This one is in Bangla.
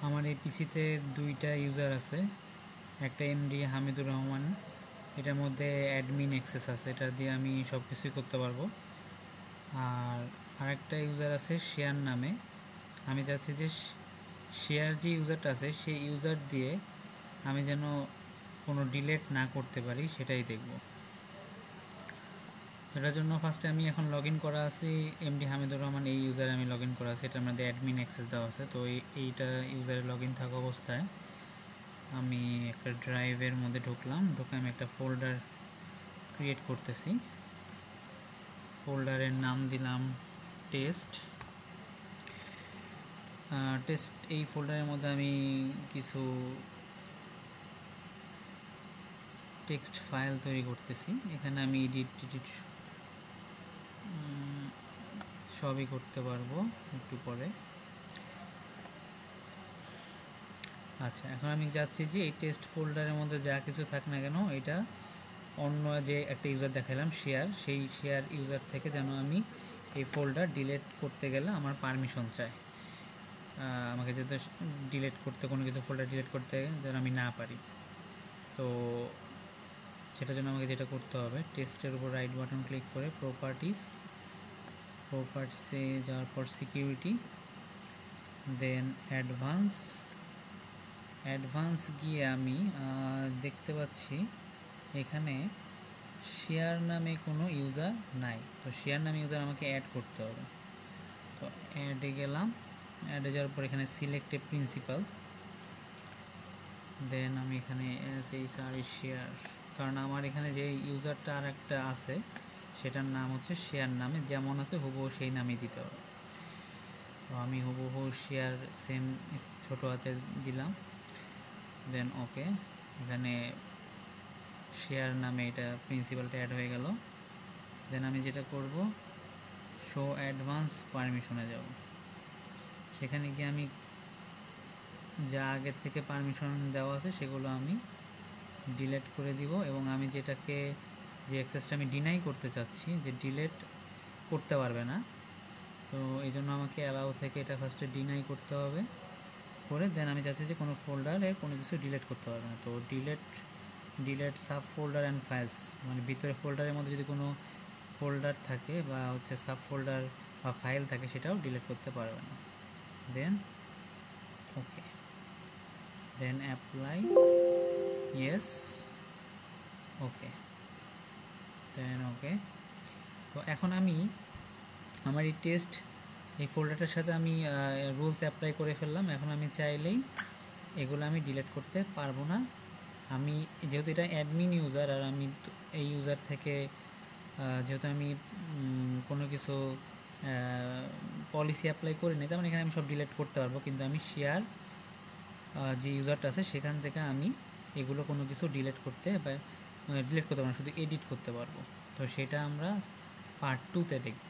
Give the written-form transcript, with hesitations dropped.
আমার এই পিসিতে দুইটা ইউজার আছে, একটা এমডি হামিদুর রহমান, এটার মধ্যে অ্যাডমিন অ্যাক্সেস আছে, এটা দিয়ে আমি সব কিছুই করতে পারবো। আর আরেকটা ইউজার আছে শেয়ার নামে, আমি চাচ্ছি যে শেয়ার যে ইউজারটা আছে সেই ইউজার দিয়ে আমি যেন কোনো ডিলেট না করতে পারি সেটাই দেখব। এটার জন্য ফার্স্টে আমি এখন লগ ইন করা আছি এমডি হামিদুর রহমান, এই ইউজারে আমি লগ ইন করা আছে, এটার মধ্যে অ্যাডমিন অ্যাক্সেস দেওয়া আছে। তো এইটা ইউজারে লগ ইন থাকা অবস্থায় আমি একটা ড্রাইভের মধ্যে ঢুকলাম, ঢুকে আমি একটা ফোল্ডার ক্রিয়েট করতেছি। ফোল্ডারের নাম দিলাম টেস্ট। এই ফোল্ডারের মধ্যে আমি কিছু টেক্সট ফাইল তৈরি করতেছি। এখানে আমি এডিট সবই করতে পারবো একটু পরে। আচ্ছা, এখন আমি যাচ্ছি যে এই টেস্ট ফোল্ডারের মধ্যে যা কিছু থাক না কেন, এটা অন্য যে একটা ইউজার দেখালাম শেয়ার, সেই শেয়ার ইউজার থেকে যেন আমি এই ফোল্ডার ডিলিট করতে গেলে আমার পারমিশন চাই। আমাকে যাতে ডিলিট করতে, কোনো কিছু ফোল্ডার ডিলিট করতে যেন আমি না পারি। তো সেটার জন্য আমাকে যেটা করতে হবে, টেস্টের উপর রাইট বাটন ক্লিক করে প্রপার্টিসে যাওয়ার পর সিকিউরিটি, দেন অ্যাডভান্স গিয়ে আমি দেখতে পাচ্ছি এখানে শেয়ার নামে কোনো ইউজার নাই। তো শেয়ার নামে ইউজার আমাকে অ্যাড করতে হবে। তো অ্যাডে গেলাম, অ্যাডে যাওয়ার পর এখানে সিলেক্ট এ প্রিন্সিপাল, দেন আমি এখানে শেয়ার, কারণ আমার এখানে যে ইউজারটা আর একটা আছে সেটার নাম হচ্ছে শেয়ার নামে, যেমন আছে হুবহু সেই নামই দিতে হবে। তো আমি হুবহু শেয়ার সেম ছোটো হাতে দিলাম, দেন ওকে। এখানে শেয়ার নামে এটা প্রিন্সিপালটা অ্যাড হয়ে গেল। দেন আমি যেটা করব, শো অ্যাডভান্স পারমিশনে যাব। সেখানে গিয়ে আমি যা আগের থেকে পারমিশন দেওয়া আছে সেগুলো আমি ডিলিট করে দিব, এবং আমি যে অ্যাক্সেসটা আমি ডিনাই করতে চাচ্ছি, যে ডিলিট করতে পারবে না, তো এই জন্য আমাকে অ্যালাউ থেকে এটা ফার্স্টে ডিনাই করতে হবে। করে দেন আমি চাচ্ছি যে কোনো ফোল্ডারে কোনো কিছু ডিলিট করতে পারবে না। তো delete sub folder and files, মানে ভিতরে ফোল্ডারের মধ্যে যদি কোনো ফোল্ডার থাকে বা হচ্ছে সাব ফোল্ডার বা ফাইল থাকে সেটাও ডিলিট করতে পারবে না। দেন ওকে, দেন অ্যাপ্লাই, ইয়েস, ওকে, দেন ওকে। তো এখন আমি আমার এই ফোল্ডারটার সাথে আমি রুলস অ্যাপ্লাই করে ফেললাম। এখন আমি চাইলেই এগুলো আমি ডিলিট করতে পারবো না। আমি যেহেতু এটা অ্যাডমিন ইউজার, আর আমি এই ইউজার থেকে যেহেতু আমি কোনো কিছু পলিসি অ্যাপ্লাই করি না, তার মানে এখানে আমি সব ডিলিট করতে পারবো, কিন্তু আমি শেয়ার যে ইউজারটা আছে সেখান থেকে আমি এগুলো কোনো কিছু ডিলিট করতে পারবো না, শুধু এডিট করতে পারবো। তো সেটা আমরা পার্ট 2-তে দেখব।